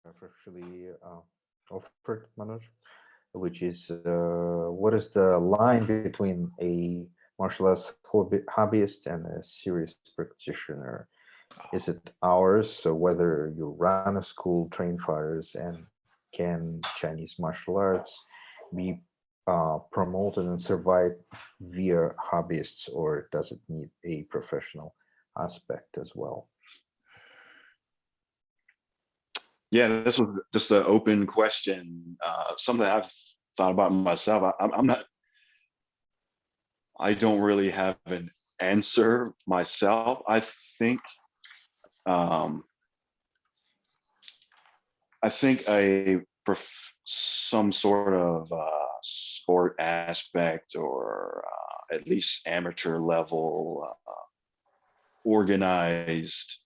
have actually offered, Manoj, which is what is the line between a martial arts hobbyist and a serious practitioner? Is it hours? So whether you run a school, train fighters, and can Chinese martial arts be promoted and survive via hobbyists, or does it need a professional aspect as well? Yeah, this was just an open question. Something I've thought about myself. I'm not. I don't really have an answer myself. Think. Um, I think some sort of sport aspect, or at least amateur level, organized,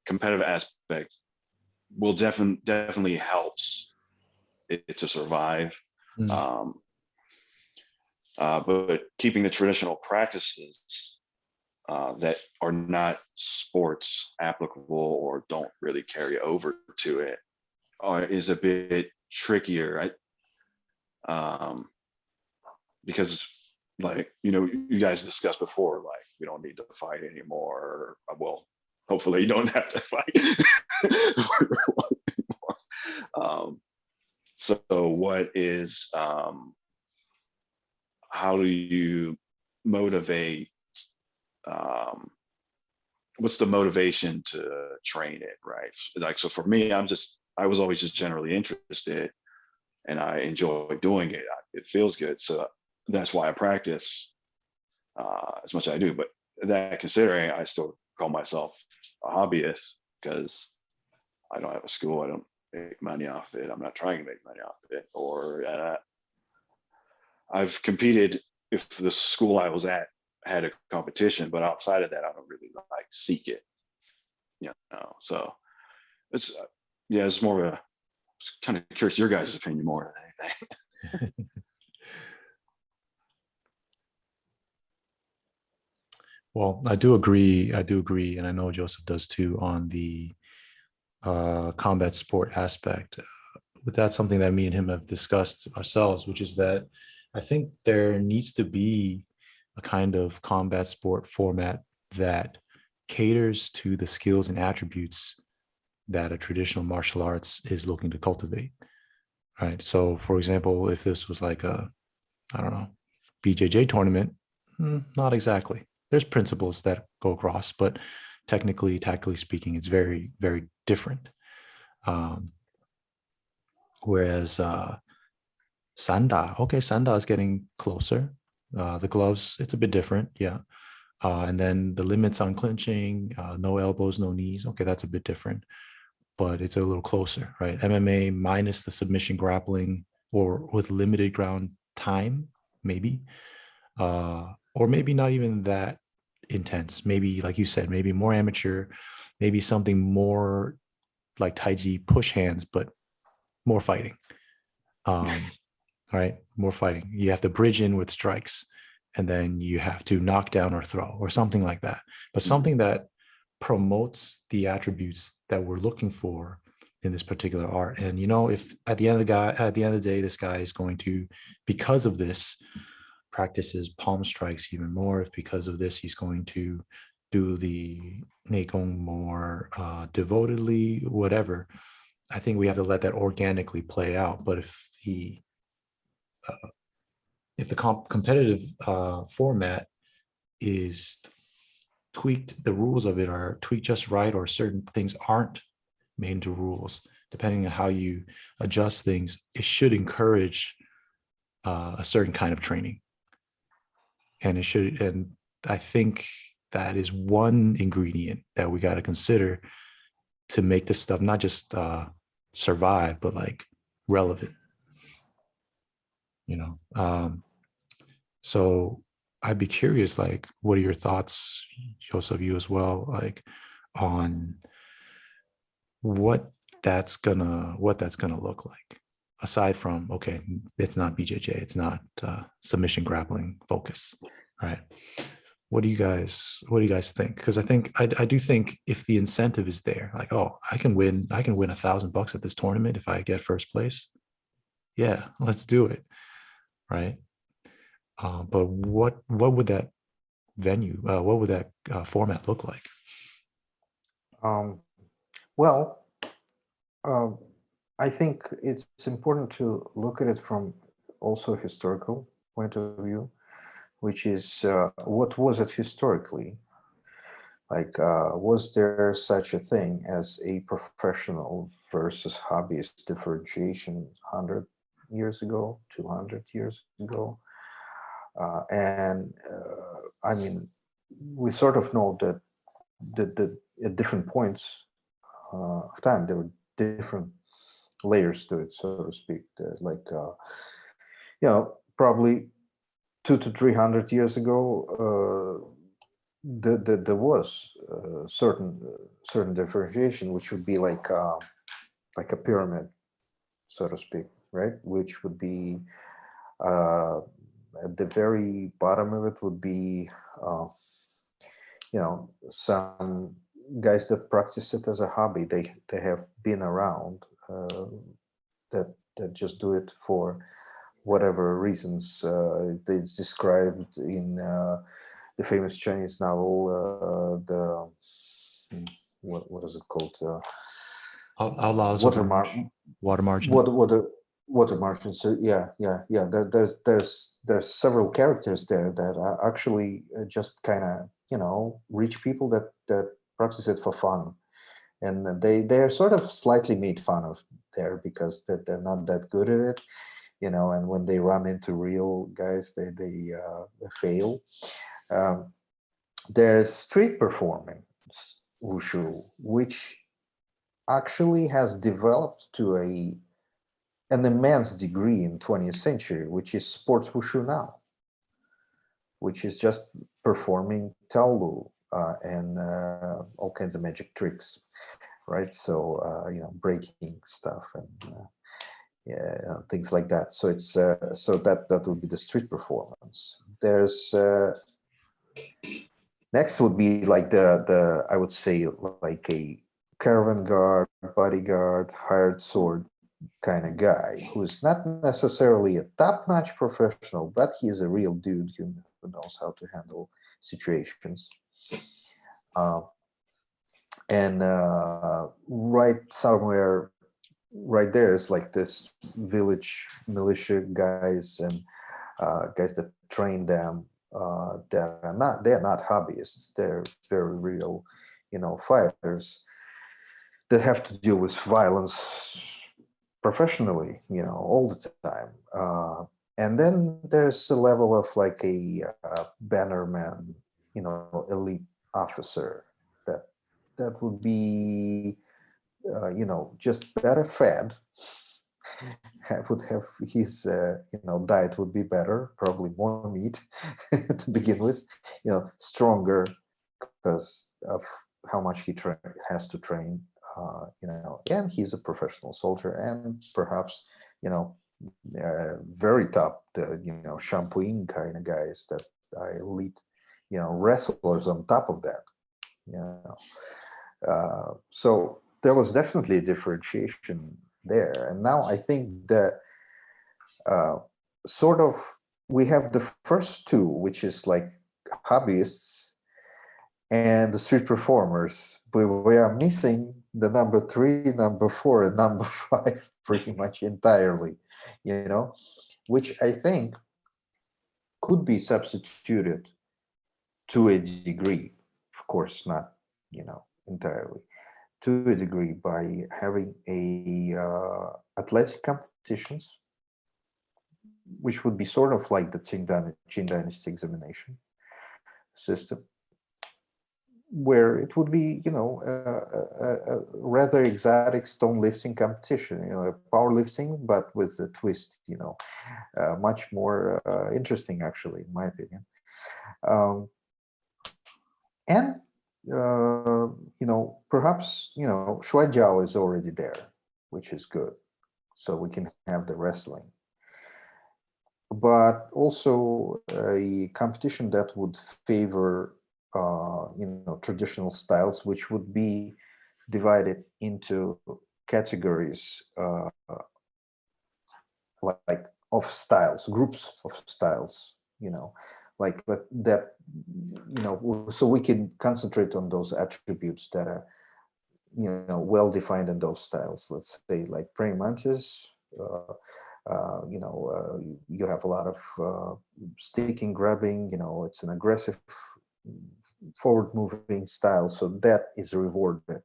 competitive aspect will definitely helps it to survive. But keeping the traditional practices that are not sports applicable or don't really carry over to it is a bit trickier. Because, like, you guys discussed before, like, we don't need to fight anymore. Well, hopefully you don't have to fight. So what is how do you motivate, what's the motivation to train it, right? Like, so for me, I was always just generally interested, and I enjoy doing it. It feels good, so that's why I practice as much as I do. But that considering, I still call myself a hobbyist because I don't have a school. I don't make money off it. I'm not trying to make money off it. Or I've competed if the school I was at had a competition, but outside of that, I don't really like seek it. So it's it's more of a, kind of curious your guys' opinion more than anything. Well, I do agree, and I know Joseph does too, on the combat sport aspect. But that's something that me and him have discussed ourselves, which is that I think there needs to be a kind of combat sport format that caters to the skills and attributes that a traditional martial arts is looking to cultivate, right? So, for example, if this was like a, I don't know, BJJ tournament, not exactly. There's principles that go across, but technically, tactically speaking, it's very, very different. Whereas Sanda is getting closer. The gloves, it's a bit different, yeah. And then the limits on clinching, no elbows, no knees. Okay, that's a bit different, but it's a little closer, right? MMA minus the submission grappling, or with limited ground time, maybe. Or maybe not even that intense. Maybe, like you said, maybe more amateur, maybe something more like Taiji push hands, but more fighting. Right? More fighting. You have to bridge in with strikes, and then you have to knock down or throw, or something like that. But something that promotes the attributes that we're looking for in this particular art. And if at the end of the day, this guy is going to, because of this, practices palm strikes even more, if because of this he's going to do the neigong more devotedly, whatever, I think we have to let that organically play out. But if the competitive format is tweaked, the rules of it are tweaked just right, or certain things aren't made into rules, depending on how you adjust things, it should encourage a certain kind of training. And I think that is one ingredient that we got to consider to make this stuff not just survive, but like relevant. So I'd be curious, like, what are your thoughts, Joseph, you as well, like, on what that's gonna look like, aside from, okay, it's not BJJ, it's not submission grappling focus, right? What do you guys think? Because I do think if the incentive is there, like, oh, I can win $1,000 at this tournament if I get first place. Yeah, let's do it. Right. But what would that venue, what would that format look like? Well, um, I think it's important to look at it from also historical point of view, which is what was it historically? Like, was there such a thing as a professional versus hobbyist differentiation 100 years ago, 200 years ago? I mean, we sort of know that at different points of time, there were different layers to it, so to speak. Like, probably 200 to 300 years ago, there was certain differentiation, which would be like a pyramid, so to speak, right? Which would be at the very bottom of it would be some guys that practice it as a hobby. They have been around, that just do it for whatever reasons. It's described in the famous Chinese novel, what is it called? Outlaws of the Water Margin. Water margin. So yeah. There's several characters there that are actually just kind of rich people that practice it for fun, and they are sort of slightly made fun of there because they're not that good at it, and when they run into real guys, they fail. There's street performance wushu, which actually has developed to an immense degree in 20th century, which is sports wushu now, which is just performing taolu and all kinds of magic tricks, right? So breaking stuff and things like that. So it's so that would be the street performance. There's next would be like the I would say like a caravan guard, bodyguard, hired sword kind of guy who's not necessarily a top-notch professional, but he's a real dude who knows how to handle situations. And right somewhere right there is like this village militia guys and guys that train them. They're not hobbyists. They're very real, fighters that have to deal with violence professionally, all the time. And then there's a level of like a bannerman, elite officer that would be, just better fed. Would have his, diet would be better, probably more meat to begin with, stronger because of how much he has to train. And he's a professional soldier, and perhaps, very top, shampooing kind of guys that are elite, wrestlers on top of that. So there was definitely a differentiation there, and now I think that sort of we have the first two, which is like hobbyists and the street performers, but we are missing the number 3, number 4, and number 5 pretty much entirely, which I think could be substituted to a degree, of course not, entirely, to a degree by having a athletic competitions, which would be sort of like the Qing Dynasty examination system, where it would be, a rather exotic stone lifting competition, powerlifting, but with a twist, much more interesting, actually, in my opinion. And perhaps, Shuai Jiao is already there, which is good. So we can have the wrestling. but also a competition that would favor, traditional styles, which would be divided into categories, like of styles, groups of styles, like that, so we can concentrate on those attributes that are, well defined in those styles. Let's say like praying mantis, you have a lot of sticking, grabbing, it's an aggressive, forward moving style. So that is rewarded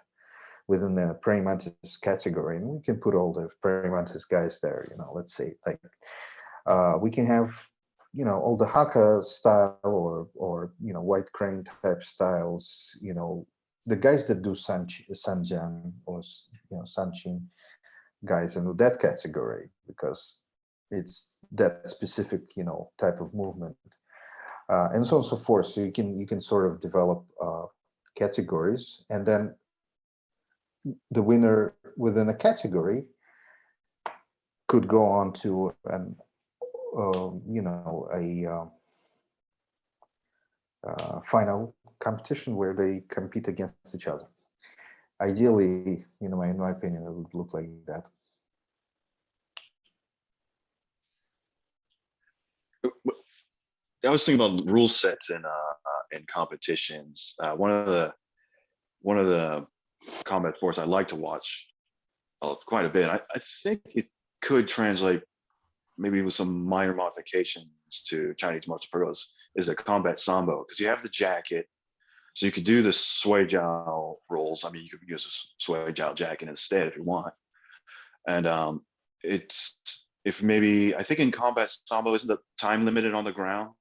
within the praying mantis category. And we can put all the praying mantis guys there, let's say like, we can have, all the haka style or white crane type styles, the guys that do sanjan or, sanchin guys in that category, because it's that specific, type of movement, and so on and so forth. So you can sort of develop categories, and then the winner within a category could go on to an final competition where they compete against each other. Ideally, in my opinion, it would look like that. I was thinking about rule sets in competitions. One of the combat sports I like to watch quite a bit. I think it could translate maybe with some minor modifications to Chinese martial arts is the combat sambo, because you have the jacket, so you could do the sui jiao rolls. I mean, you could use a sui jiao jacket instead if you want. And it's if maybe I think in combat sambo isn't the time limited on the ground?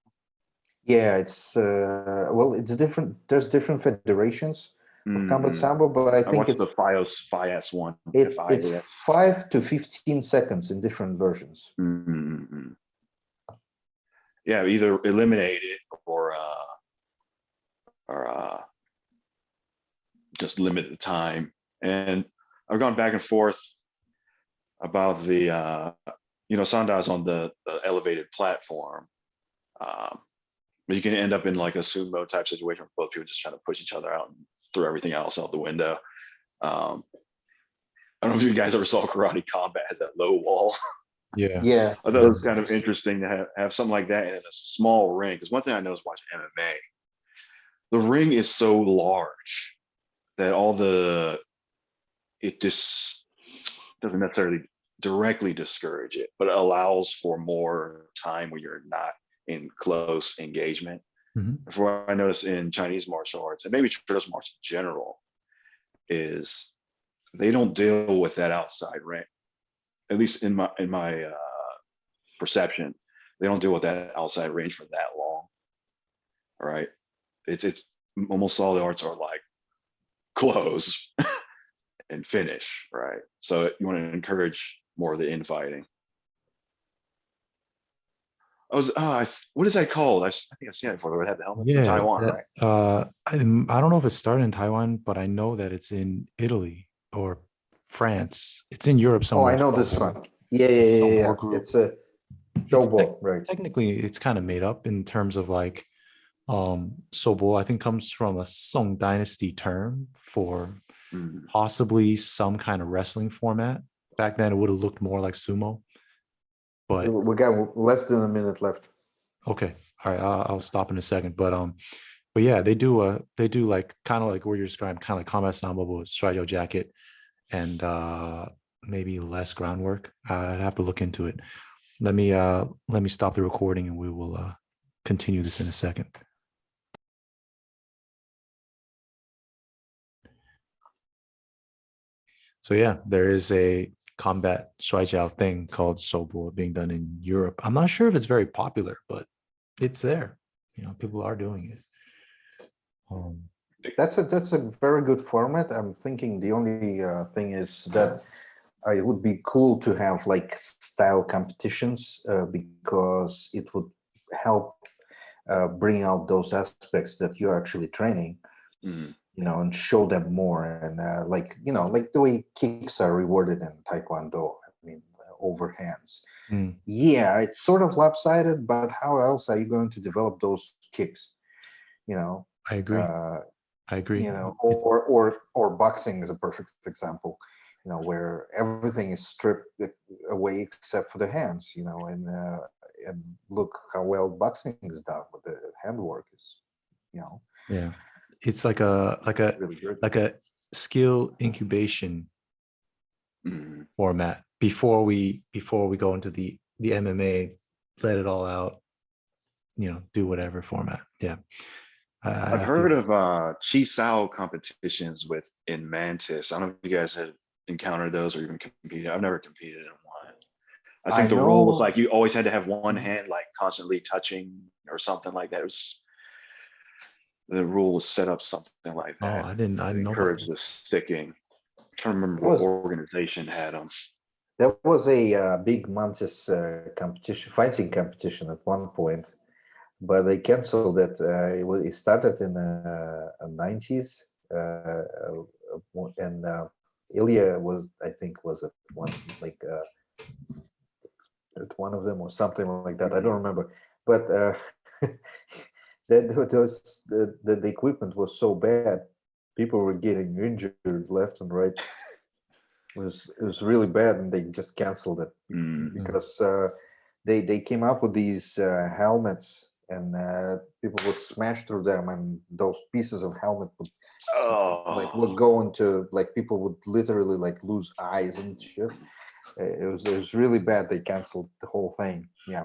Yeah, it's well, it's different. There's different federations of combat sambo, but I think watched it's the FIAS one. it's 5 to 15 seconds in different versions. Yeah, either eliminate it or just limit the time. And I've gone back and forth about the Sanda's on the elevated platform. But you can end up in like a sumo type situation where both people just trying to push each other out and throw everything else out the window. I don't know if you guys ever saw Karate Combat has that low wall. Yeah. I thought it was kind of interesting to have something like that in a small ring. Because one thing I noticed watching MMA, the ring is so large that it just doesn't necessarily directly discourage it, but it allows for more time when you're not in close engagement. For what I noticed in Chinese martial arts, and maybe traditional martial in general, is they don't deal with that outside ring. At least in my perception, they don't deal with that outside range for that long. All right, it's almost all the arts are like close and finish, right? So you want to encourage more of the infighting. What is that called? I think I've seen it before. They had the helmet in Taiwan, right? I don't know if it started in Taiwan, but I know that it's in Italy or France. It's in Europe somewhere. Oh, I know this one. Yeah. It's a Shobo, right? Technically, it's kind of made up in terms of like Sobo. I think comes from a Song Dynasty term for possibly some kind of wrestling format. Back then, it would have looked more like sumo. But we got less than a minute left. Okay, all right. I'll stop in a second. But yeah, they do like kind of like what you're describing, kind of like combat sambo with strido jacket and maybe less groundwork. I'd have to look into it. Let me stop the recording and we will continue this in a second. So yeah, there is a combat shuaijiao thing called sobo being done in Europe. I'm not sure if it's very popular, but it's there. People are doing it. That's a very good format. I'm thinking the only thing is that it would be cool to have like style competitions because it would help bring out those aspects that you're actually training. And show them more, and like the way kicks are rewarded in Taekwondo. I mean, overhands. Mm, Yeah, it's sort of lopsided, but how else are you going to develop those kicks? You know, I agree. uh, I agree. or boxing is a perfect example. You know, where everything is stripped away except for the hands. You know, and look how well boxing is done, but the handwork is, you know, Yeah, it's like a really good. like a skill incubation Mhm. format before we go into the MMA, let it all out, do whatever format. Yeah. I've I heard feel of Chi Sao competitions with in Mantis. I don't know if you guys have encountered those or even competed. I've never competed in one. I I think the rule was know. like you always had to have one hand like constantly touching or something like that. It was the rule was set up something like oh, that. I It didn't know about encouraged the sticking. I'm trying to remember There what was organization had them. there was a big Mantis competition, fighting competition at one point, but they canceled it. It started in the 90s, and Ilya was, I think, was at one, like at one of them or something like that. I don't remember, but the equipment was so bad, people were getting injured left and right. It was really bad, and they just canceled it Mm. because they came up with these helmets, and people would smash through them, and those pieces of helmet would like Oh, would go into, like, people would literally like lose eyes and shit. It was really bad. They canceled the whole thing. Yeah,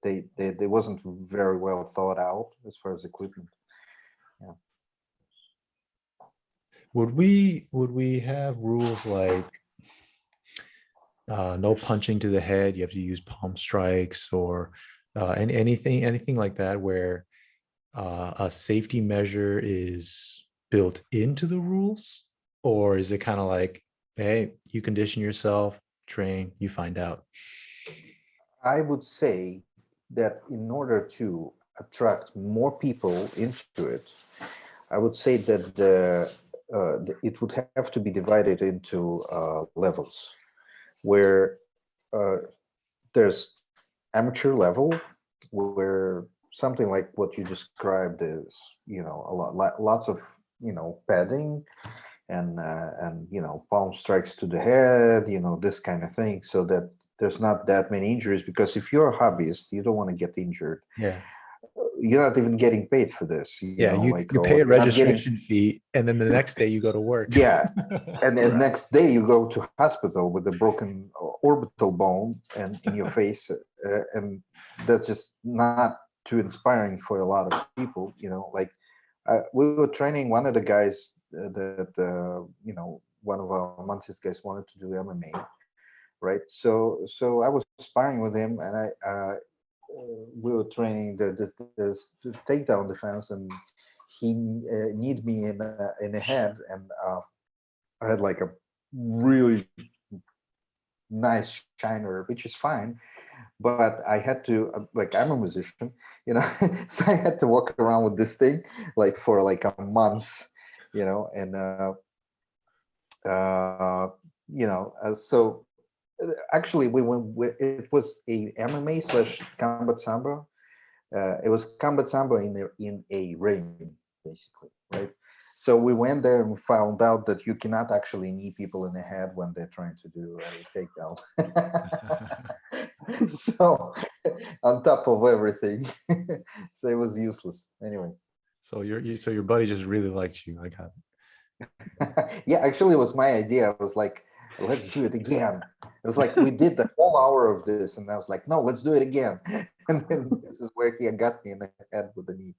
they wasn't very well thought out as far as equipment. Yeah. would we have rules like no punching to the head, you have to use palm strikes, or anything like that, where a safety measure is built into the rules? Or is it kind of like, hey, you condition yourself, train, you find out? I would say that in order to attract more people into it, I would say that it would have to be divided into levels, where uh, there's amateur level, where something like what you described is, lots of, padding, and palm strikes to the head, this kind of thing, so that there's not that many injuries. Because if you're a hobbyist, you don't want to get injured. Yeah. You're not even getting paid for this, Yeah, like, you or pay a you're not getting. registration fee, and then the next day you go to work. Yeah, and then right. next day you go to hospital with a broken orbital bone and in your face, and that's just not too inspiring for a lot of people. Like, we were training one of the guys that one of our Mantis guys wanted to do MMA, right? So I was sparring with him, and we were training the takedown defense, and he kneed me in the head, and I had like a really nice shiner, which is fine, but I had to, like, I'm a musician, so I had to walk around with this thing like for like a month, and so actually it was a MMA slash combat samba. It was combat samba in a ring, basically, right? So we went there and found out that you cannot actually knee people in the head when they're trying to do a takedown. So on top of everything, so it was useless anyway. So your buddy just really liked you. I got Yeah, actually, it was my idea. I was like, let's do it again. It was like we did the whole hour of this, and I was like, no, let's do it again. And then this is where he got me in the head with the knee.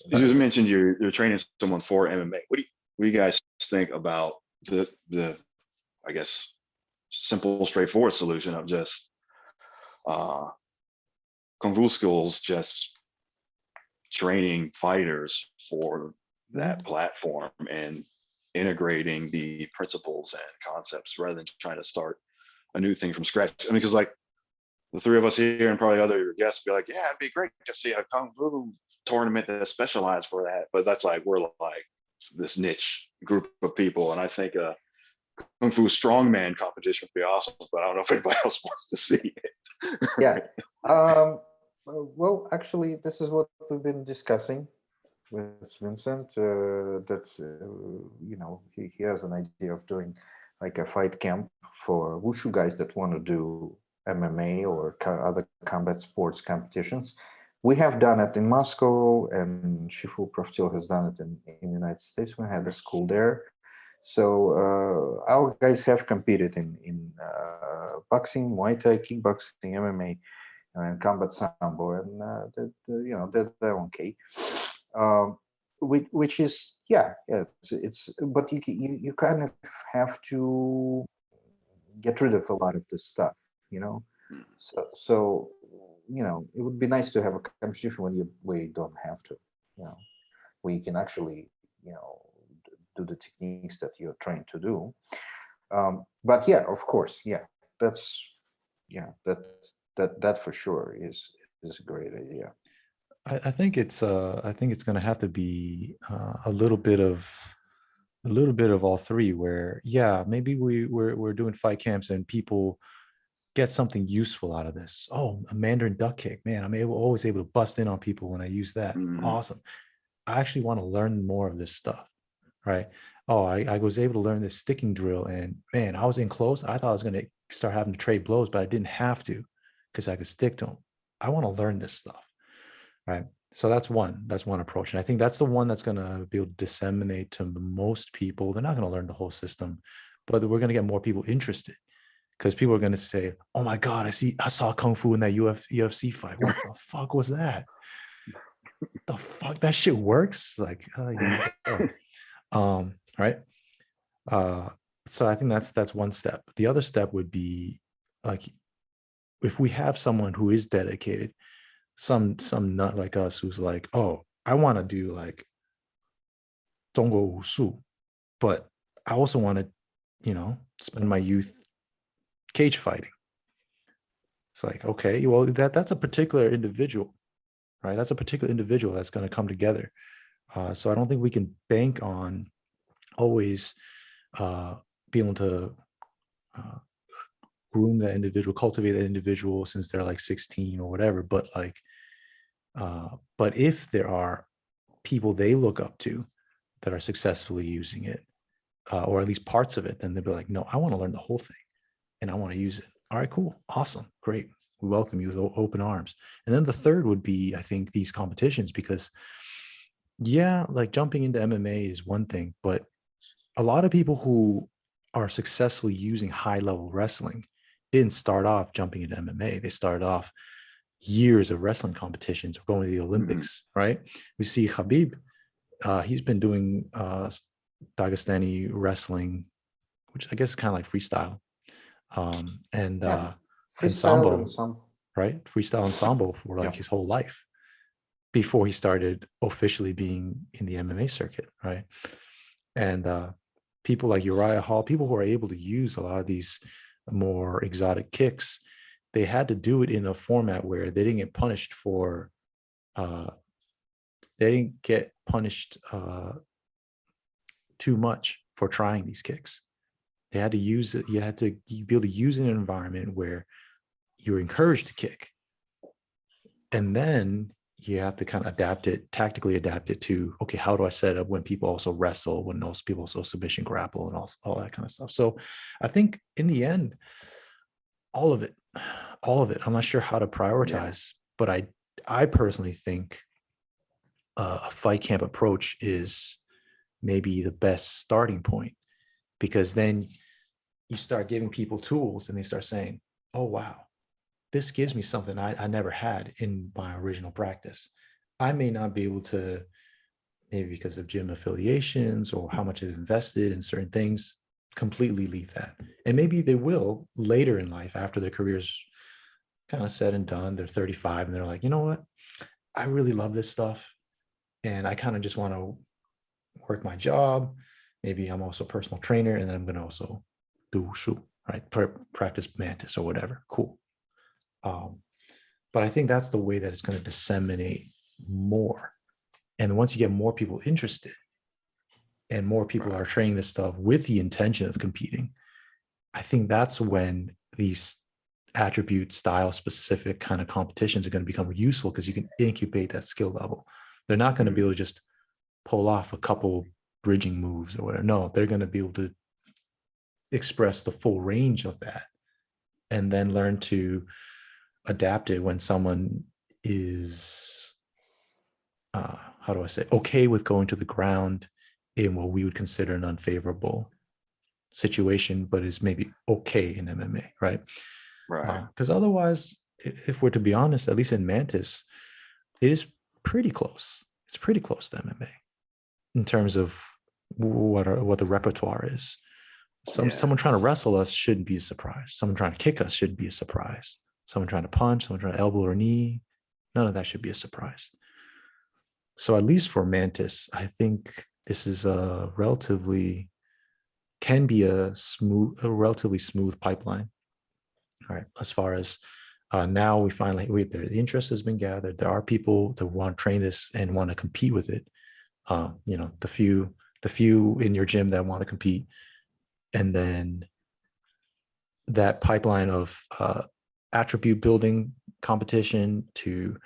You just mentioned you're training someone for MMA. What do you guys think about the I guess simple, straightforward solution of just KungFu schools just training fighters for that platform and integrating the principles and concepts rather than trying to start a new thing from scratch? I mean, because like the three of us here and probably other guests be like, yeah, it'd be great to see a KungFu tournament that's specialized for that. But that's like, we're like this niche group of people. And I think Kung Fu strongman competition would be awesome, but I don't know if anybody else wants to see it. Yeah. Well, actually, this is what we've been discussing with Vincent. That he has an idea of doing like a fight camp for wushu guys that want to do MMA or other combat sports competitions. We have done it in Moscow, and Shifu Proftil has done it in the United States. We had a school there. So our guys have competed in boxing, Muay Thai, kickboxing, MMA, and combat sambo, and they're okay. Which is it's but you kind of have to get rid of a lot of this stuff, you know. So it would be nice to have a competition where you don't have to, where you can actually do the techniques that you're trying to do. But yeah, of course, that's that for sure is a great idea. I think it's going to have to be a little bit of all three, where maybe we're doing fight camps and people get something useful out of this. Oh, a Mandarin duck kick, man, I'm always able to bust in on people when I use that. Awesome. I actually want to learn more of this stuff, right? Oh, I was able to learn this sticking drill, and man, I was in close. I thought I was going to start having to trade blows, but I didn't have to because I could stick to them. I want to learn this stuff, right? So that's one approach. And I think that's the one that's going to be able to disseminate to the most people. They're not going to learn the whole system, but we're going to get more people interested, because people are going to say, oh my God, I saw Kung Fu in that UFC fight. What the fuck was that? The fuck, that shit works? Like, right. So I think that's one step. The other step would be, like, if we have someone who is dedicated, some nut like us who's like, oh, I want to do like Zhongguo Wusu, but I also want to, spend my youth cage fighting. It's like, okay, well, that's a particular individual, right? That's a particular individual that's going to come together. So I don't think we can bank on always being able to groom that individual, cultivate that individual since they're like 16 or whatever. But but if there are people they look up to that are successfully using it, or at least parts of it, then they'll be like, no, I want to learn the whole thing and I want to use it. All right, cool. Awesome. Great. We welcome you with open arms. And then the third would be, I think, these competitions, because like jumping into MMA is one thing, but a lot of people who are successfully using high level wrestling didn't start off jumping into MMA. They started off years of wrestling competitions or going to the Olympics, right? We see Khabib, he's been doing Dagestani wrestling, which I guess is kind of like freestyle, and freestyle and sambo, right? Freestyle and sambo for like his whole life before he started officially being in the MMA circuit, right? And people like Uriah Hall, people who are able to use a lot of these more exotic kicks, they had to do it in a format where they didn't get punished for too much for trying these kicks. They had to use it. You had to be able to use it in an environment where you're encouraged to kick, and then you have to kind of tactically adapt it to, okay, how do I set up when people also wrestle, when those people also submission grapple and all that kind of stuff. So I think in the end, all of it, I'm not sure how to prioritize, but I personally think a fight camp approach is maybe the best starting point, because then you start giving people tools and they start saying, oh, wow, this gives me something I never had in my original practice. I may not be able to, maybe because of gym affiliations or how much I've invested in certain things, completely leave that. And maybe they will later in life, after their career's kind of said and done, they're 35 and they're like, you know what? I really love this stuff. And I kind of just want to work my job. Maybe I'm also a personal trainer, and then I'm going to also do wushu, right? Practice mantis or whatever. Cool. But I think that's the way that it's going to disseminate more. And once you get more people interested and more people are training this stuff with the intention of competing, I think that's when these attribute style specific kind of competitions are going to become useful, because you can incubate that skill level. They're not going to be able to just pull off a couple bridging moves or whatever. No, they're going to be able to express the full range of that, and then learn to adapt it when someone is, how do I say, okay with going to the ground in what we would consider an unfavorable situation, but is maybe okay in MMA, right? Right. Because otherwise, if we're to be honest, at least in Mantis, it is pretty close. It's pretty close to MMA in terms of what the repertoire is. Someone trying to wrestle us shouldn't be a surprise. Someone trying to kick us shouldn't be a surprise. Someone trying to punch, someone trying to elbow or knee, none of that should be a surprise. So at least for Mantis, I think this is can be a relatively smooth pipeline. All right, as far as now the interest has been gathered. There are people that want to train this and want to compete with it. The few in your gym that want to compete, and then that pipeline of attribute building competition to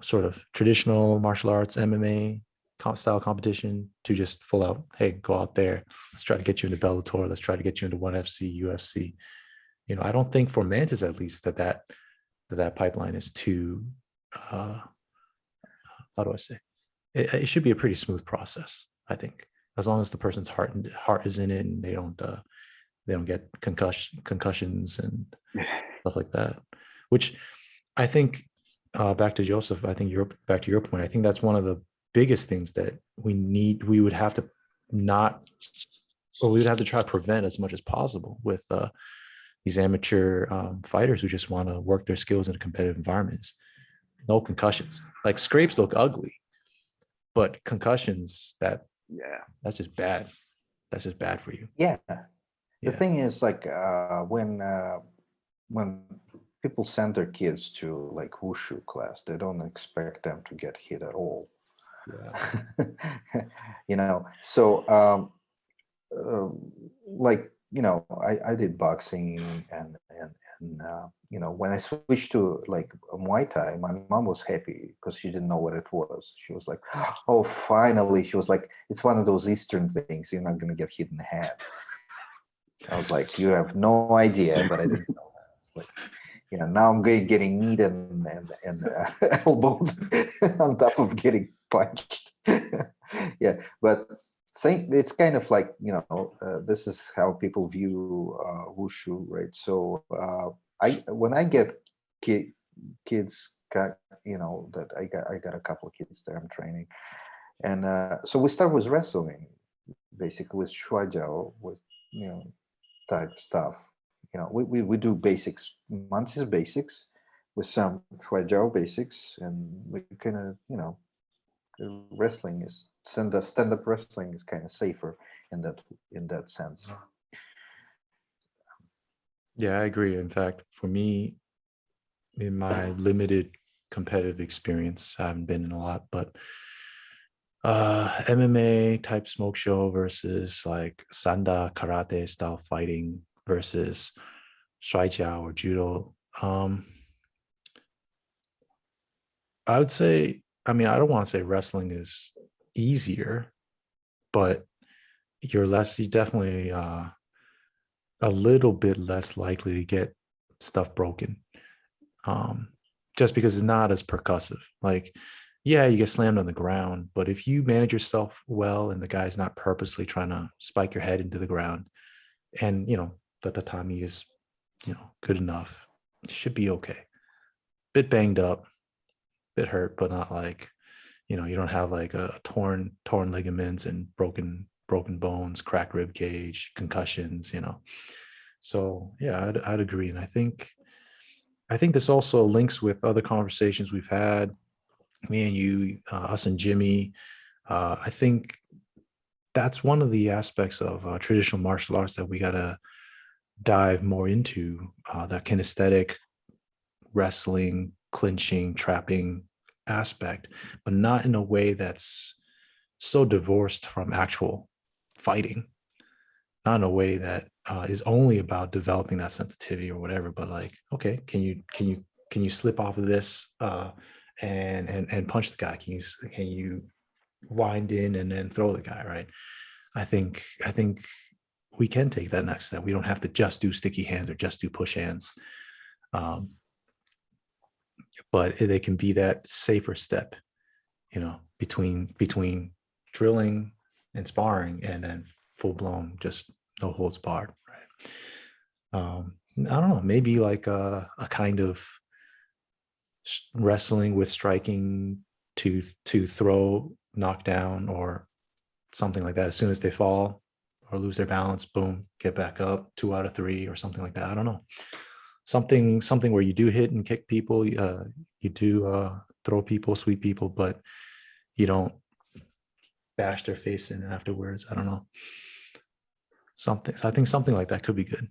sort of traditional martial arts MMA style competition to just full out, hey, go out there, let's try to get you into Bellator, let's try to get you into ONE FC, UFC. I don't think for Mantis at least that pipeline is too, how do I say? It should be a pretty smooth process, I think, as long as the person's heart is in it and they don't get concussions and stuff like that. Which I think, back to Joseph, I think back to your point, I think that's one of the biggest things that we would have to try to prevent as much as possible with these amateur fighters who just want to work their skills in a competitive environment. No concussions. Like, scrapes look ugly, but concussions, that's just bad. That's just bad for you. Yeah. The thing is, like, when people send their kids to like wushu class, they don't expect them to get hit at all. Yeah. So like, I did boxing and when I switched to like Muay Thai, my mom was happy because she didn't know what it was. She was like, oh, finally. She was like, it's one of those Eastern things, you're not going to get hit in the head. I was like, you have no idea, but I didn't know that. It's like, now I'm getting kneed and elbowed on top of getting punched. Yeah, but it's kind of like, this is how people view wushu, right? So when I get kids, that I got a couple of kids that I'm training, and so we start with wrestling, basically with shuaijiao, with type stuff. We do basics, Mantis basics, with some shuaijiao basics, and we kind of wrestling is stand-up wrestling is kind of safer in that sense. Yeah, I agree. In fact, for me, in my limited competitive experience, I haven't been in a lot, but MMA type smoke show versus like sanda karate style fighting versus shuaijiao or judo. I would say, I don't want to say wrestling is easier, but you're definitely a little bit less likely to get stuff broken, just because it's not as percussive. Like, yeah, you get slammed on the ground, but if you manage yourself well and the guy's not purposely trying to spike your head into the ground, and the tatami is good enough, it should be okay. Bit banged up, bit hurt, but not like you don't have like a torn ligaments and broken bones, cracked rib cage, concussions. So yeah, I'd agree, and I think this also links with other conversations we've had, me and you, us and Jimmy. I think that's one of the aspects of traditional martial arts that we gotta dive more into, that kinesthetic wrestling, clinching, trapping aspect, but not in a way that's so divorced from actual fighting, not in a way that is only about developing that sensitivity or whatever, but like, okay, can you slip off of this and punch the guy? Can you wind in and then throw the guy, right? I think we can take that next step. We don't have to just do sticky hands or just do push hands. But they can be that safer step, between drilling and sparring and then full blown, just no holds barred, right? I don't know, maybe like a kind of wrestling with striking to throw, knock down, or something like that. As soon as they fall or lose their balance, boom, get back up, 2 out of 3 or something like that. I don't know. Something where you do hit and kick people, you do throw people, sweep people, but you don't bash their face in afterwards. I don't know. I think something like that could be good.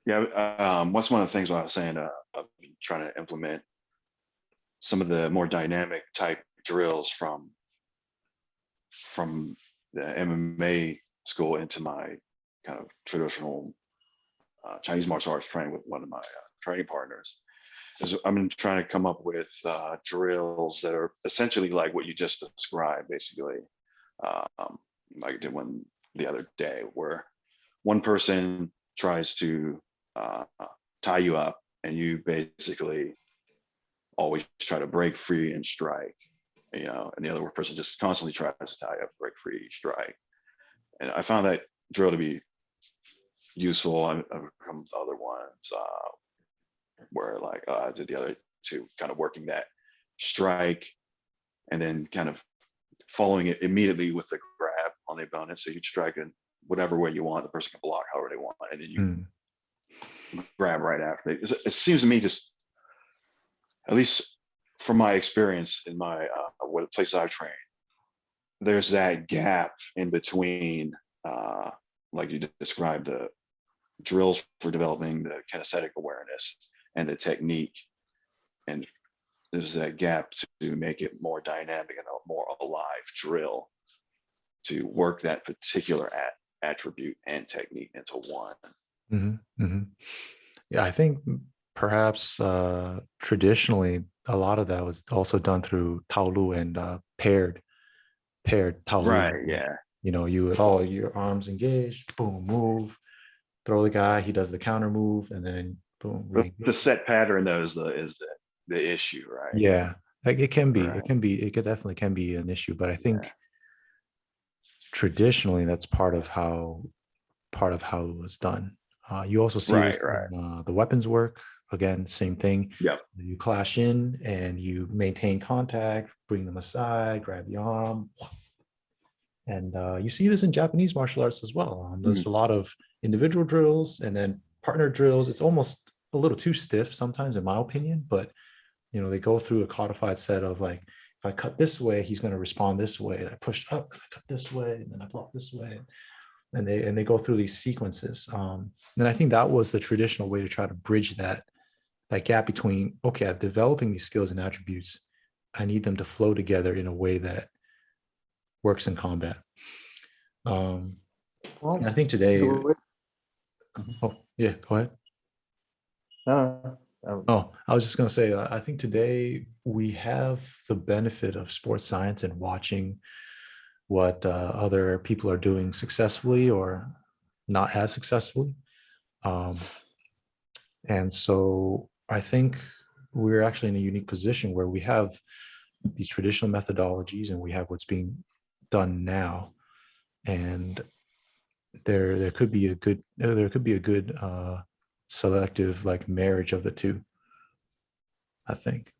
Yeah, what's one of the things I was saying, I've been trying to implement some of the more dynamic type drills from the MMA school into my kind of traditional Chinese martial arts training with one of my training partners. I've been trying to come up with drills that are essentially like what you just described, basically. Like I did one the other day where one person tries to tie you up, and you basically always try to break free and strike, and the other person just constantly tries to tie up, break free, strike. And I found that drill to be useful. I've come with other ones where like I did the other two, kind of working that strike and then kind of following it immediately with the grab on the opponent. So you strike in whatever way you want, the person can block however they want, and then you grab right after. It seems to me, just at least from my experience in my what places I've trained, there's that gap in between, like you described, the drills for developing the kinesthetic awareness and the technique, and there's that gap to make it more dynamic and a more alive drill to work that particular attribute and technique into one. Mm-hmm, mm-hmm. Yeah, I think perhaps traditionally a lot of that was also done through Taolu and paired Taolu. Right. Yeah. You would all your arms engaged, boom, move, throw the guy, he does the counter move, and then boom. The set pattern though is the issue, right? Yeah, like it can be, right. it definitely can be an issue, but I think traditionally that's part of how it was done. You also see this in, the weapons work. Again, same thing. Yep. You clash in and you maintain contact, bring them aside, grab the arm. And you see this in Japanese martial arts as well. There's a lot of individual drills and then partner drills. It's almost a little too stiff sometimes, in my opinion, but they go through a codified set of like, if I cut this way, he's going to respond this way. And I push up, I cut this way, and then I block this way. And they go through these sequences. And I think that was the traditional way to try to bridge that gap between, okay, I'm developing these skills and attributes. I need them to flow together in a way that works in combat. Well, I think today. Oh, yeah, go ahead. Oh, I was just going to say, I think today we have the benefit of sports science and watching what other people are doing successfully or not as successfully. And so I think we're actually in a unique position where we have these traditional methodologies and we have what's being done now. And there could be a good selective like marriage of the two, I think.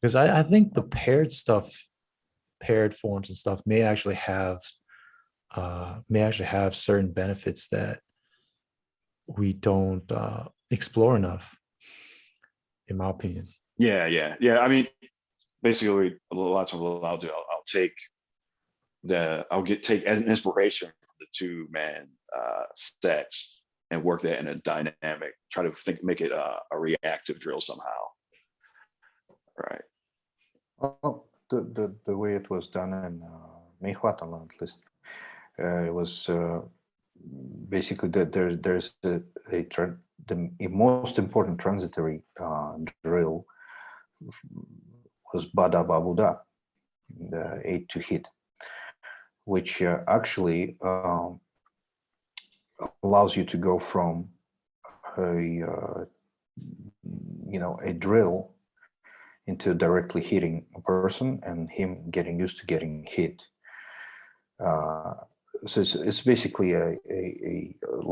Because I think the paired forms and stuff may actually have certain benefits that we don't explore enough, in my opinion. Yeah. I mean, basically, a lot of times what I'll do, I'll take an inspiration from the 2-man sets and work that in a dynamic. Try to make it a reactive drill somehow. Right. Well, the way it was done in me хватало at least. It was basically that there's the most important transitory drill was Bada Babuda, the 8 to hit, which actually allows you to go from a a drill into directly hitting a person and him getting used to getting hit. So it's basically a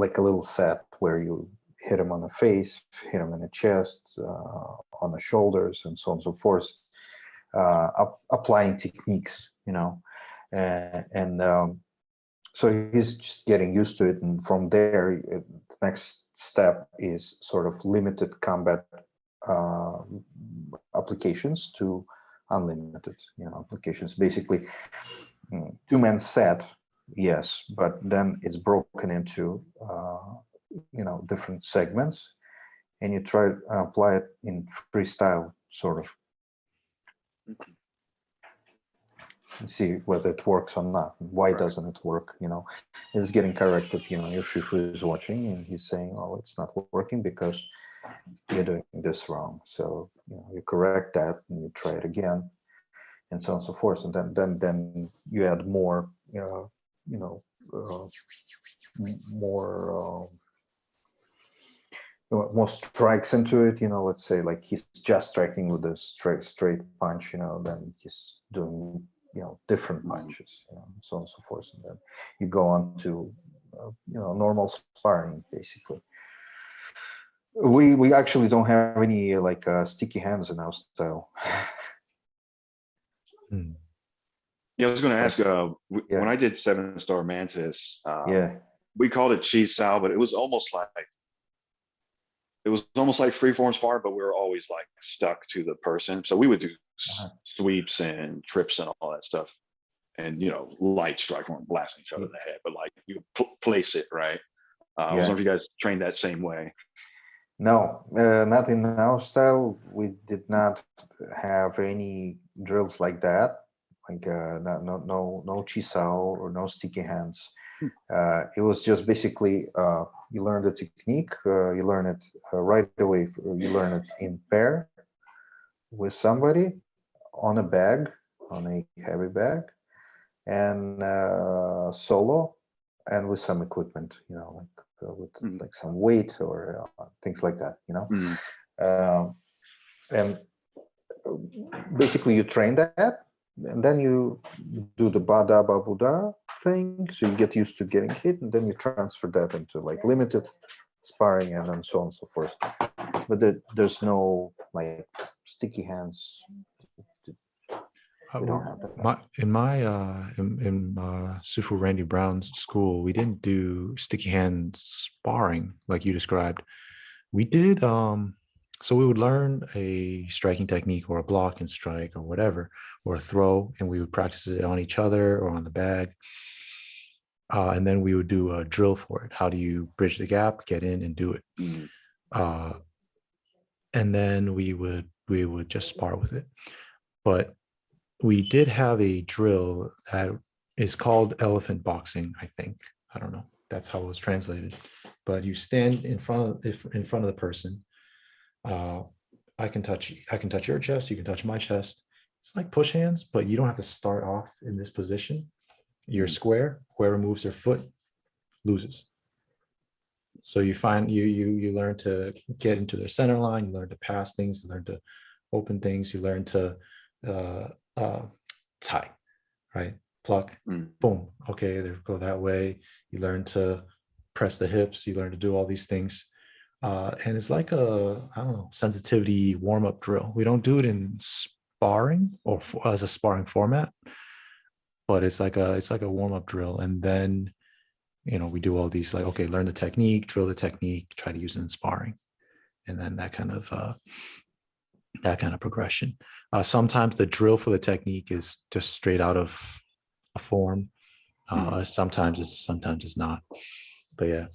like a little set where you hit him on the face, hit him in the chest, on the shoulders, and so on and so forth, applying techniques, so he's just getting used to it, and from there, the next step is sort of limited combat applications to unlimited, applications. Basically, two-man set, yes, but then it's broken into different segments, and you try to apply it in freestyle, sort of. See whether it works or not. Why doesn't it work? It's getting corrected. Your Shifu is watching and he's saying, "Oh, it's not working because you're doing this wrong." So you correct that and you try it again, and so on and so forth. And then you add more, more strikes into it. Let's say like he's just striking with a straight punch. Then he's doing different punches, so on and so forth, and then you go on to normal sparring. Basically, we actually don't have any like sticky hands in our style. Yeah, I was going to ask. When I did 7-star Mantis, Yeah, we called it cheese sal, but it was almost like freeform spar, but we were always like stuck to the person. So we would do sweeps and trips and all that stuff, and light strike, weren't blasting each other in the head, but like you place it right. I don't know if you guys trained that same way. No, not in our style. We did not have any drills like that. Like no chisao or no sticky hands. It was just basically you learn the technique, you learn it right away. You learn it in pair with somebody on a bag, on a heavy bag, and solo, and with some equipment, with like some weight or things like that, and basically you train that, and then you do the Bada Babuda thing, so you get used to getting hit, and then you transfer that into like limited sparring, and then so on and so forth. But there's no like sticky hands. We don't have that. In Sufu Randy Brown's school, we didn't do sticky hand sparring like you described. We did so we would learn a striking technique or a block and strike or whatever, or a throw, and we would practice it on each other or on the bag. And then we would do a drill for it. How do you bridge the gap, get in and do it? And then we would just spar with it. But we did have a drill that is called elephant boxing, I think. I don't know. That's how it was translated. But you stand in front of the person. I can touch your chest. You can touch my chest. It's like push hands, but you don't have to start off in this position. You're square. Whoever moves their foot loses. So you learn to get into their center line. You learn to pass things. You learn to open things. You learn to tie, right? Pluck, boom. Okay, they go that way. You learn to press the hips. You learn to do all these things. And it's like sensitivity warm-up drill. We don't do it in sparring or as a sparring format, but it's like a warm-up drill. And then, we do all these like, okay, learn the technique, drill the technique, try to use it in sparring. And then that kind of progression. Sometimes the drill for the technique is just straight out of a form. Sometimes it's not. But yeah.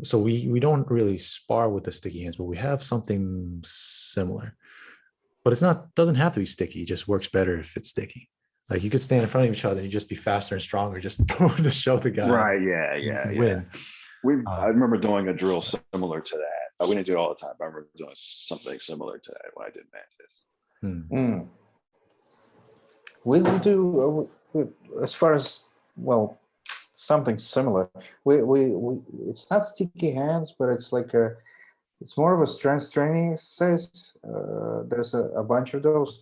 So we don't really spar with the sticky hands, but we have something similar. But doesn't have to be sticky. It just works better if it's sticky. Like you could stand in front of each other and you just be faster and stronger, just to show the guy Right. Yeah. you Yeah. can Yeah. win. I remember doing a drill similar to that. We didn't do it all the time, but I remember doing something similar to that when I did Mantis. Mm. We do as far as, well, something similar. We it's not sticky hands, but it's like it's more of a strength training exercise. There's a bunch of those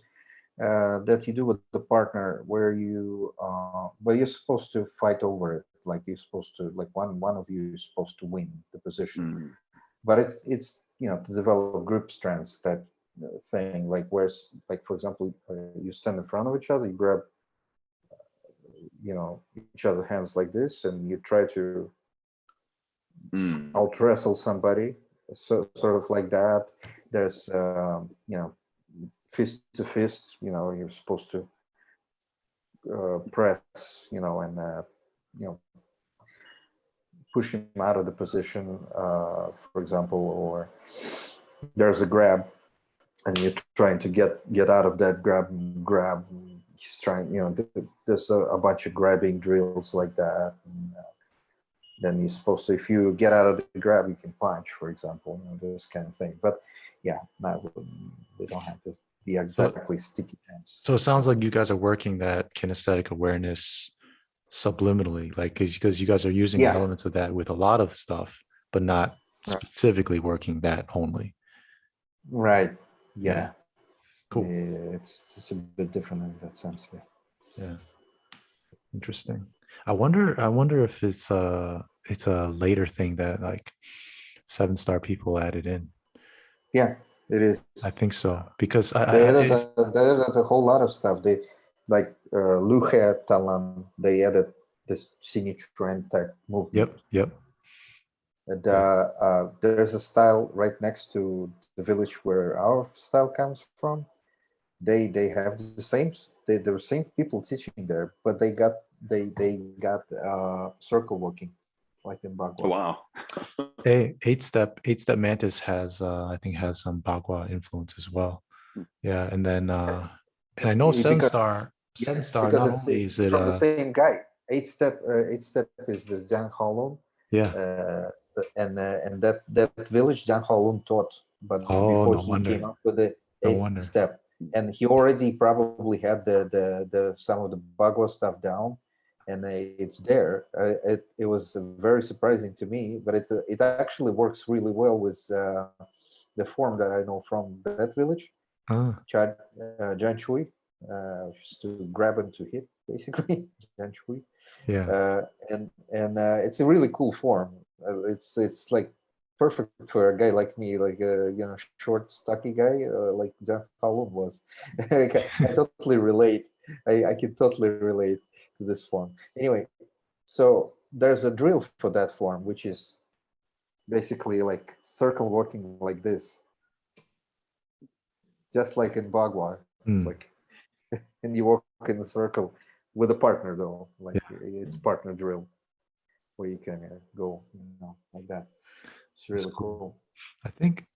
that you do with the partner where you're supposed to fight over it. Like you're supposed to, like one of you is supposed to win the position. Mm. But it's to develop group strengths, that thing, like where's, like, for example, you stand in front of each other, you grab each other's hands like this, and you try to out wrestle somebody, so sort of like that. There's fist to fist, you're supposed to press, and push him out of the position, for example, or there's a grab and you're trying to get out of that grab. He's trying, there's a bunch of grabbing drills like that. And, then you're supposed to, if you get out of the grab, you can punch, for example, those kind of thing. But yeah, they don't have to be exactly sticky hands. So it sounds like you guys are working that kinesthetic awareness subliminally, like because you guys are using elements of that with a lot of stuff, but not specifically working that only. Right. Yeah. Cool. Yeah, it's a bit different in that sense. Yeah. Interesting. I wonder if it's a later thing that like 7-star people added in. Yeah, it is. I think so, because they added a whole lot of stuff. They like Luche Talan. They added this signature trend type movement. Yep. And there's a style right next to the village where our style comes from. They have the same. The same people teaching there, but they got circle walking, like in Bagua. Oh, wow. Eight-step Mantis has I think has some Bagua influence as well. Yeah, and then and I know 7-star not only is it from the same guy. Eight-step is the Zhang Haolun. Yeah. And that village Zhang Haolun taught, but before he came up with the 8-step, and he already probably had the some of the Bagua stuff down, and it's there. It was very surprising to me, but it actually works really well with the form that I know from that village, Jan Chui, just to grab and to hit, basically, Jan Chui. Yeah. And it's a really cool form. It's like perfect for a guy like me, like a short, stocky guy, like Zhang Haolun was. I totally relate. I can totally relate to this form. Anyway, so there's a drill for that form, which is basically like circle walking like this, just like in Bagua. It's like, and you walk in a circle with a partner, though. Like it's partner drill, where you can go, like that. It's really cool. I think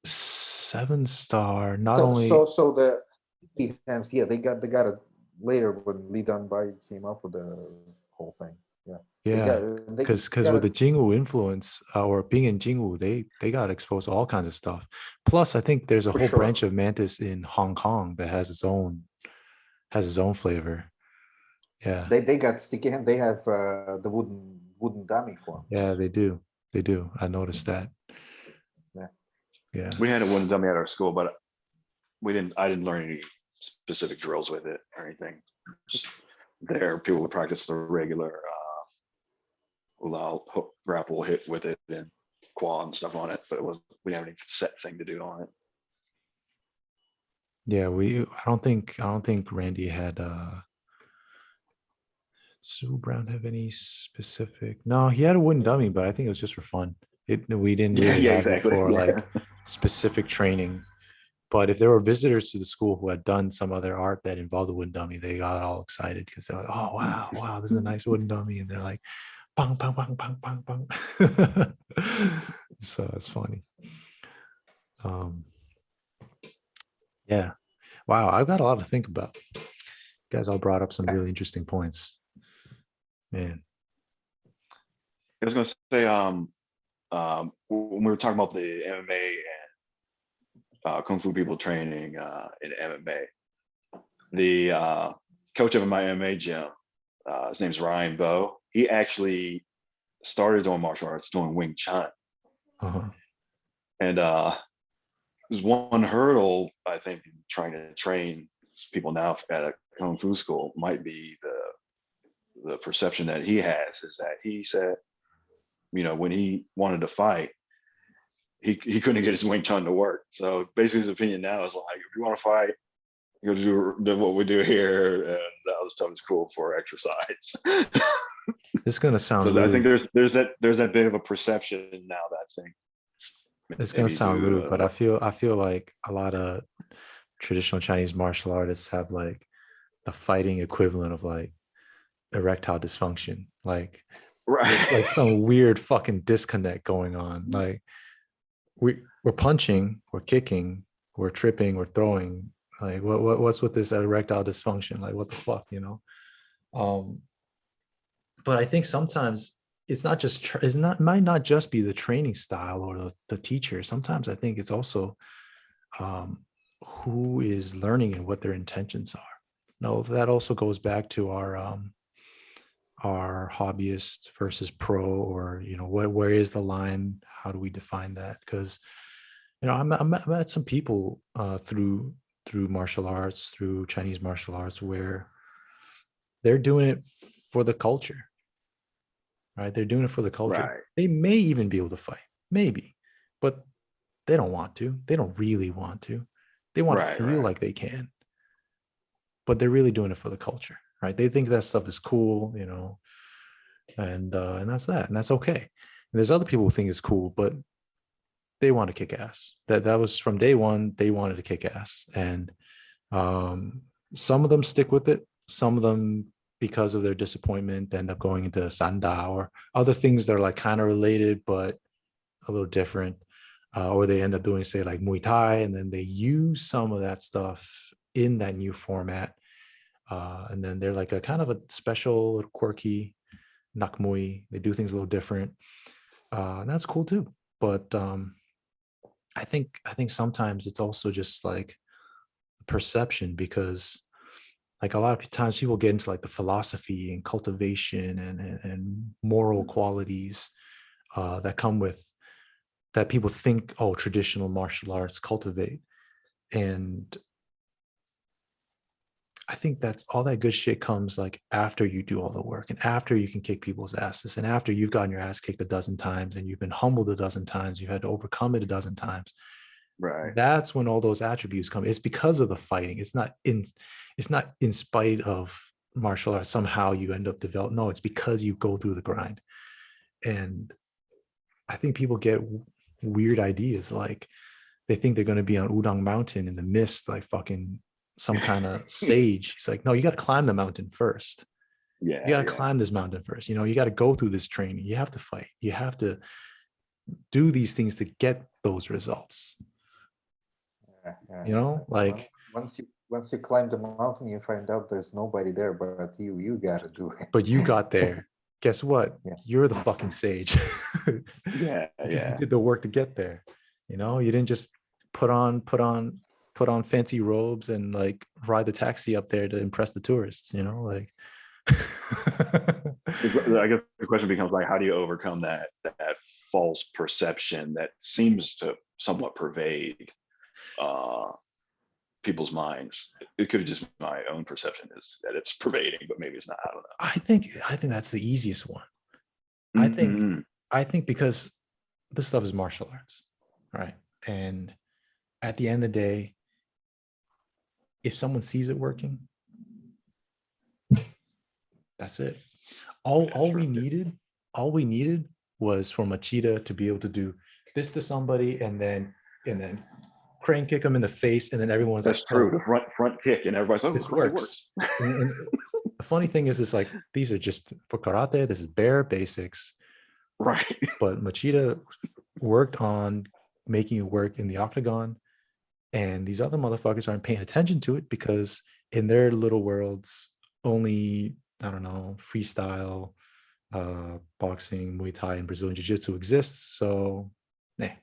7-star not so, only so the defense, they got it later when Li Danbai came up with the whole thing. Because with the Jingwu influence, or being in Jingwu, they got exposed to all kinds of stuff. Plus, I think there's a whole branch of Mantis in Hong Kong that has its own flavor. Yeah, they got sticky hand. They have the wooden dummy form. Yeah, they do. I noticed that. Yeah. We had a wooden dummy at our school, but I didn't learn any specific drills with it or anything. Just there, people would practice the regular hook, grapple, hit with it, and quad and stuff on it, but we didn't have any set thing to do on it. Yeah, I don't think Randy had Sue Brown have any specific. No, he had a wooden dummy, but I think it was just for fun. We didn't really have it for like specific training. But if there were visitors to the school who had done some other art that involved a wooden dummy, they got all excited because they're like, "Oh wow, this is a nice wooden dummy," and they're like, "Bang, bang, bang, bang, bang, bang." So it's funny. Yeah. Wow, I've got a lot to think about. You guys all brought up some really interesting points, man. I was gonna say, when we were talking about the MMA and Kung Fu people training in MMA, the coach of my MMA gym, his name's Ryan Bowe. He actually started doing martial arts, doing Wing Chun. Uh-huh. And there's one hurdle, I think, in trying to train people now at a Kung Fu school might be the perception that he has is that he said, when he wanted to fight, he couldn't get his Wing Chun to work. So basically his opinion now is like, if you want to fight, you go do what we do here, and the other stuff is cool for exercise. It's gonna sound So rude. I think there's that bit of a perception now that I think It's gonna sound rude, but I feel like a lot of traditional Chinese martial artists have like the fighting equivalent of like erectile dysfunction. Like right. it's like some weird fucking disconnect going on. Like we're punching, we're kicking, we're tripping, we're throwing. Like what's with this erectile dysfunction? Like what the fuck, But I think sometimes it's not just might not just be the training style or the teacher. Sometimes I think it's also who is learning and what their intentions are. No, that also goes back to our hobbyist versus pro, or where is the line? How do we define that? Because I met some people through martial arts, through Chinese martial arts, where they're doing it for the culture. Right? They're doing it for the culture. Right. They may even be able to fight, maybe, but they don't want to. They don't really want to. They want to feel like they can, but they're really doing it for the culture, right? They think that stuff is cool, and that's that, and that's okay. And there's other people who think it's cool, but they want to kick ass. That was from day one. They wanted to kick ass, and some of them stick with it. Some of them, because of their disappointment, end up going into sanda or other things that are like kind of related but a little different, or they end up doing, say, like Muay Thai, and then they use some of that stuff in that new format, and then they're like a kind of a special, little quirky nak Muay. They do things a little different, and that's cool too. But I think sometimes it's also just like perception, because like a lot of times people get into like the philosophy and cultivation and moral qualities that come with that people think, oh, traditional martial arts cultivate. And I think that's all that good shit comes like after you do all the work and after you can kick people's asses and after you've gotten your ass kicked a dozen times and you've been humbled a dozen times, you've had to overcome it a dozen times. Right. That's when all those attributes come. It's because of the fighting. It's not in spite of martial arts. Somehow you end up developing. No, it's because you go through the grind. And I think people get weird ideas. Like they think they're going to be on Udang Mountain in the mist, like fucking some kind of sage. It's like, no, you got to climb the mountain first. Yeah. You got to climb this mountain first. You got to go through this training. You have to fight. You have to do these things to get those results. Like once you climb the mountain, you find out there's nobody there but you got to do it. But you got there. Guess what? Yeah. You're the fucking sage. Yeah. You did the work to get there. You didn't just put on fancy robes and like ride the taxi up there to impress the tourists, like I guess the question becomes like, how do you overcome that false perception that seems to somewhat pervade people's minds? It could have just been my own perception is that it's pervading, but maybe it's not. I don't know. I think that's the easiest one. Mm-hmm. I think because this stuff is martial arts, right? And at the end of the day, if someone sees it working, that's it. All we needed was for Machida to be able to do this to somebody and then crane kick them in the face, and then everyone's that's like, true. The front kick, and everybody's like, this works. And the funny thing is, it's like these are just for karate. This is bare basics, right? But Machida worked on making it work in the octagon, and these other motherfuckers aren't paying attention to it because in their little worlds, only, I don't know, freestyle, boxing, Muay Thai, and Brazilian Jiu-Jitsu exists. So, eh.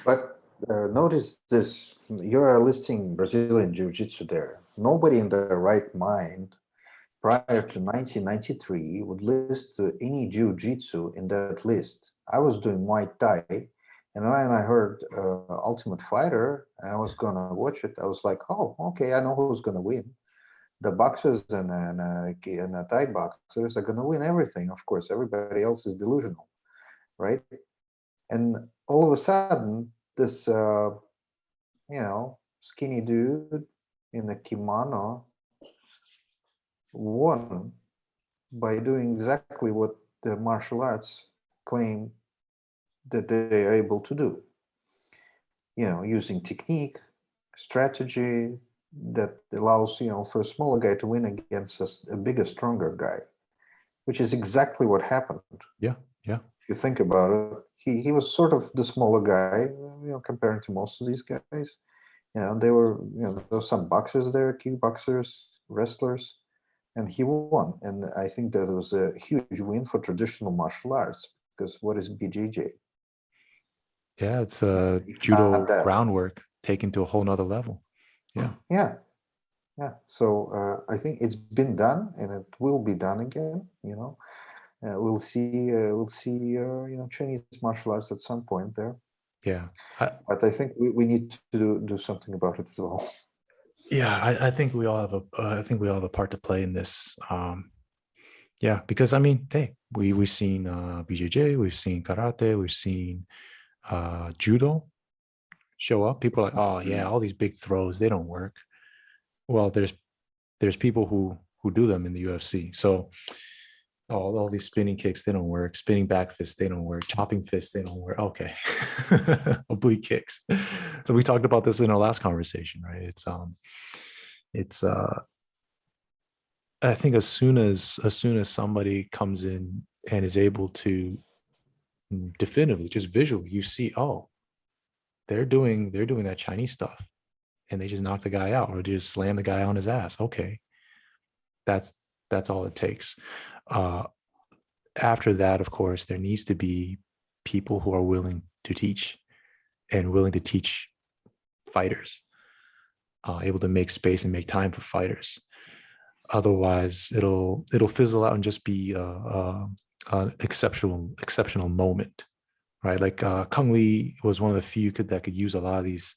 But notice this, you are listing Brazilian Jiu-Jitsu there. Nobody in their right mind prior to 1993 would list any Jiu-Jitsu in that list. I was doing Muay Thai, and when I heard Ultimate Fighter, and I was gonna watch it, I was like, oh, okay, I know who's gonna win. The boxers and Thai boxers are gonna win everything. Of course, everybody else is delusional, right? And all of a sudden, this skinny dude in the kimono won by doing exactly what the martial arts claim that they are able to do. Using technique, strategy that allows, for a smaller guy to win against a bigger, stronger guy, which is exactly what happened. Yeah, yeah. If you think about it, he was sort of the smaller guy, comparing to most of these guys. There were some boxers there, kickboxers, wrestlers, and he won. And I think that was a huge win for traditional martial arts, because what is BJJ? Yeah, it's If judo not that. groundwork taken to a whole nother level. Yeah. Yeah. So I think it's been done, and it will be done again. We'll see Chinese martial arts at some point there. Yeah. But I think we need to do something about it as well. Yeah, I think we all have a part to play in this. Yeah, because I mean, hey, we've seen BJJ, we've seen karate, we've seen judo show up. People are like, oh yeah, all these big throws, they don't work. Well, there's people who do them in the UFC. So all these spinning kicks, they don't work. Spinning back fists, they don't work. Chopping fists, they don't work. Okay. Oblique kicks. So we talked about this in our last conversation, right? It's I think as soon as somebody comes in and is able to definitively, just visually, you see, oh, they're doing that Chinese stuff, and they just knock the guy out or just slam the guy on his ass. Okay, that's all it takes. After that, of course, there needs to be people who are willing to teach and willing to teach fighters, able to make space and make time for fighters. Otherwise, it'll fizzle out and just be an exceptional moment, right? Like Kung Lee was one of the few that could use a lot of these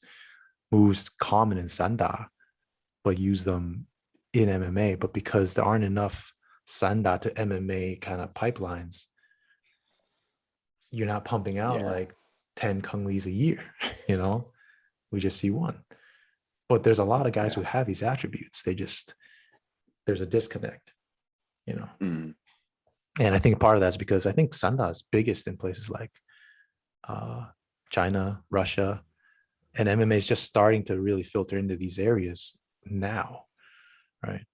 moves common in Sanda, but use them in MMA. But because there aren't enough Sanda to MMA kind of pipelines, you're not pumping out like 10 Kung Lees a year, we just see one. But there's a lot of guys who have these attributes. There's a disconnect, And I think part of that's because I think Sanda is biggest in places like China, Russia, and MMA is just starting to really filter into these areas now, right?